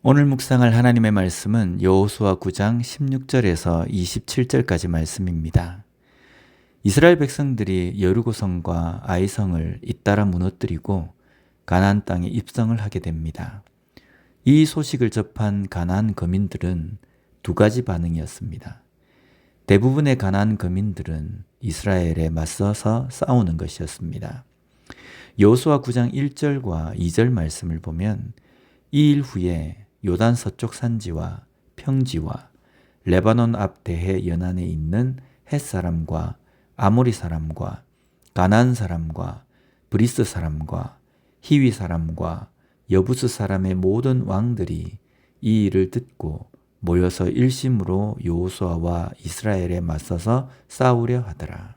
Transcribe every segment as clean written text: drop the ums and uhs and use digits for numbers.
오늘 묵상할 하나님의 말씀은 여호수아 9장 16절에서 27절까지 말씀입니다. 이스라엘 백성들이 여리고성과 아이성을 잇따라 무너뜨리고 가나안 땅에 입성을 하게 됩니다. 이 소식을 접한 가나안 거민들은 두 가지 반응이었습니다. 대부분의 가나안 거민들은 이스라엘에 맞서서 싸우는 것이었습니다. 여호수아 9장 1절과 2절 말씀을 보면 이 일 후에 요단 서쪽 산지와 평지와 레바논 앞 대해 연안에 있는 헷 사람과 아모리 사람과 가나안 사람과 브리스 사람과 히위 사람과 여부스 사람의 모든 왕들이 이 일을 듣고 모여서 일심으로 여호수아와 이스라엘에 맞서서 싸우려 하더라.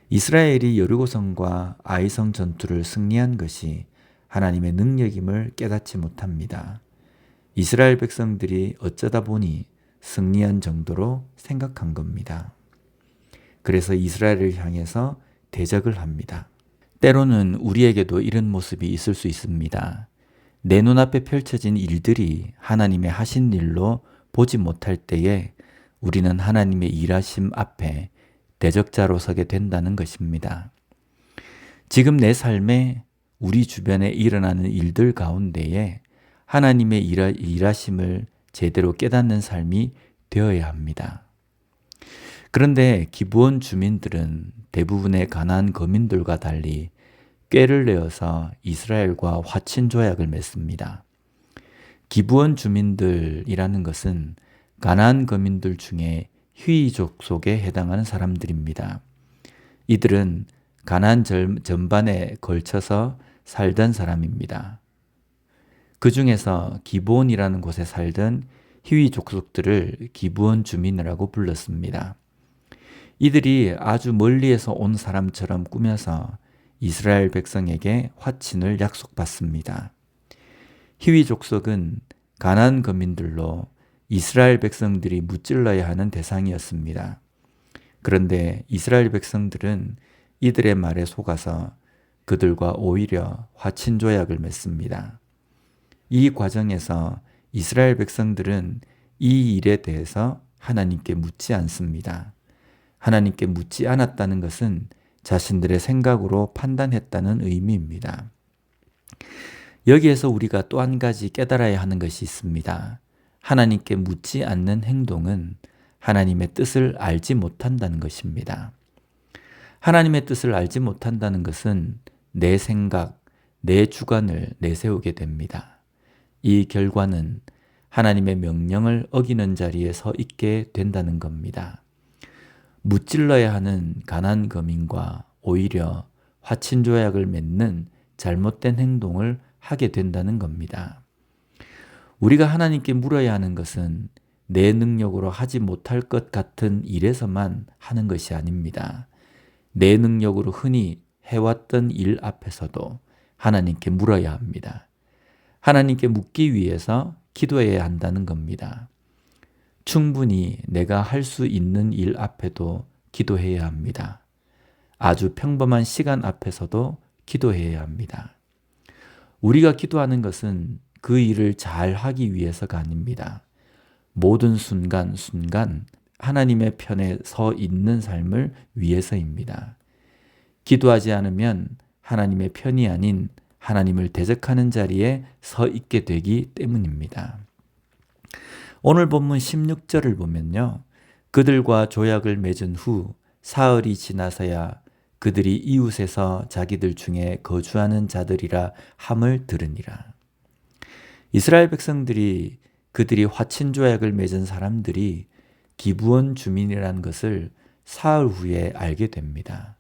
이스라엘이 여리고성과 아이성 전투를 승리한 것이 하나님의 능력임을 깨닫지 못합니다. 이스라엘 백성들이 어쩌다 보니 승리한 정도로 생각한 겁니다. 그래서 이스라엘을 향해서 대적을 합니다. 때로는 우리에게도 이런 모습이 있을 수 있습니다. 내 눈앞에 펼쳐진 일들이 하나님의 하신 일로 보지 못할 때에 우리는 하나님의 일하심 앞에 대적자로 서게 된다는 것입니다. 지금 내 삶에 우리 주변에 일어나는 일들 가운데에 하나님의 일하심을 제대로 깨닫는 삶이 되어야 합니다. 그런데 기브온 주민들은 대부분의 가나안 거민들과 달리 꾀를 내어서 이스라엘과 화친 조약을 맺습니다. 기브온 주민들이라는 것은 가나안 거민들 중에 휘이족 속에 해당하는 사람들입니다. 이들은 가나안 전반에 걸쳐서 살던 사람입니다. 그 중에서 기브온이라는 곳에 살던 히위 족속들을 기브온 주민이라고 불렀습니다. 이들이 아주 멀리에서 온 사람처럼 꾸며서 이스라엘 백성에게 화친을 약속받습니다. 히위 족속은 가나안 거민들로 이스라엘 백성들이 무찔러야 하는 대상이었습니다. 그런데 이스라엘 백성들은 이들의 말에 속아서 그들과 오히려 화친 조약을 맺습니다. 이 과정에서 이스라엘 백성들은 이 일에 대해서 하나님께 묻지 않습니다. 하나님께 묻지 않았다는 것은 자신들의 생각으로 판단했다는 의미입니다. 여기에서 우리가 또 한 가지 깨달아야 하는 것이 있습니다. 하나님께 묻지 않는 행동은 하나님의 뜻을 알지 못한다는 것입니다. 하나님의 뜻을 알지 못한다는 것은 내 생각, 내 주관을 내세우게 됩니다. 이 결과는 하나님의 명령을 어기는 자리에 서 있게 된다는 겁니다. 무찔러야 하는 가나안 거민과 오히려 화친 조약을 맺는 잘못된 행동을 하게 된다는 겁니다. 우리가 하나님께 물어야 하는 것은 내 능력으로 하지 못할 것 같은 일에서만 하는 것이 아닙니다. 내 능력으로 흔히 해왔던 일 앞에서도 하나님께 물어야 합니다. 하나님께 묻기 위해서 기도해야 한다는 겁니다. 충분히 내가 할 수 있는 일 앞에도 기도해야 합니다. 아주 평범한 시간 앞에서도 기도해야 합니다. 우리가 기도하는 것은 그 일을 잘 하기 위해서가 아닙니다. 모든 순간순간 하나님의 편에 서 있는 삶을 위해서입니다. 기도하지 않으면 하나님의 편이 아닌 하나님을 대적하는 자리에 서 있게 되기 때문입니다. 오늘 본문 16절을 보면요. 그들과 조약을 맺은 후 사흘이 지나서야 그들이 이웃에서 자기들 중에 거주하는 자들이라 함을 들으니라. 이스라엘 백성들이 그들이 화친 조약을 맺은 사람들이 기브온 주민이라는 것을 사흘 후에 알게 됩니다.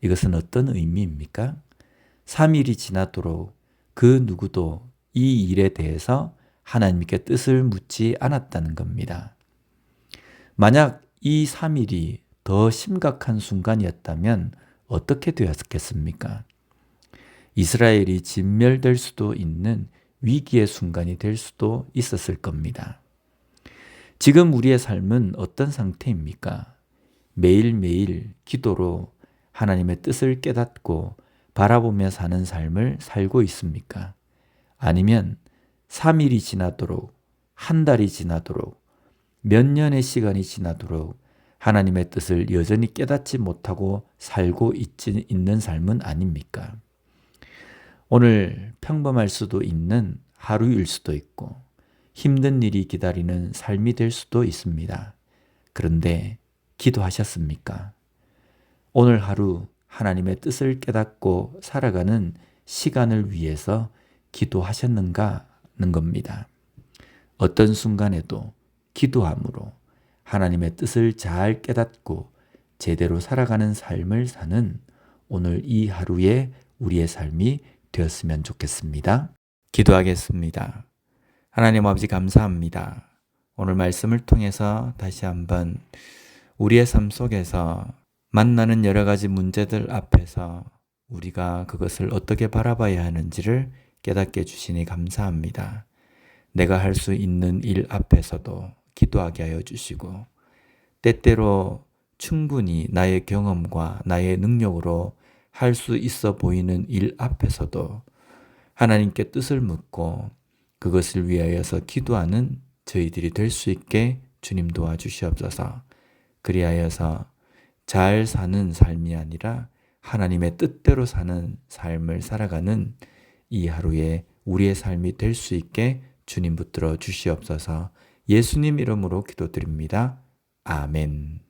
이것은 어떤 의미입니까? 3일이 지나도록 그 누구도 이 일에 대해서 하나님께 뜻을 묻지 않았다는 겁니다. 만약 이 3일이 더 심각한 순간이었다면 어떻게 되었겠습니까? 이스라엘이 진멸될 수도 있는 위기의 순간이 될 수도 있었을 겁니다. 지금 우리의 삶은 어떤 상태입니까? 매일매일 기도로 하나님의 뜻을 깨닫고 바라보며 사는 삶을 살고 있습니까? 아니면 3일이 지나도록, 한 달이 지나도록, 몇 년의 시간이 지나도록 하나님의 뜻을 여전히 깨닫지 못하고 살고 있는 삶은 아닙니까? 오늘 평범할 수도 있는 하루일 수도 있고 힘든 일이 기다리는 삶이 될 수도 있습니다. 그런데 기도하셨습니까? 오늘 하루 하나님의 뜻을 깨닫고 살아가는 시간을 위해서 기도하셨는가 하는 겁니다. 어떤 순간에도 기도함으로 하나님의 뜻을 잘 깨닫고 제대로 살아가는 삶을 사는 오늘 이 하루의 우리의 삶이 되었으면 좋겠습니다. 기도하겠습니다. 하나님 아버지 감사합니다. 오늘 말씀을 통해서 다시 한번 우리의 삶 속에서 만나는 여러 가지 문제들 앞에서 우리가 그것을 어떻게 바라봐야 하는지를 깨닫게 해주시니 감사합니다. 내가 할 수 있는 일 앞에서도 기도하게 하여 주시고 때때로 충분히 나의 경험과 나의 능력으로 할 수 있어 보이는 일 앞에서도 하나님께 뜻을 묻고 그것을 위하여서 기도하는 저희들이 될 수 있게 주님 도와주시옵소서. 그리하여서 잘 사는 삶이 아니라 하나님의 뜻대로 사는 삶을 살아가는 이 하루에 우리의 삶이 될 수 있게 주님 붙들어 주시옵소서. 예수님 이름으로 기도드립니다. 아멘.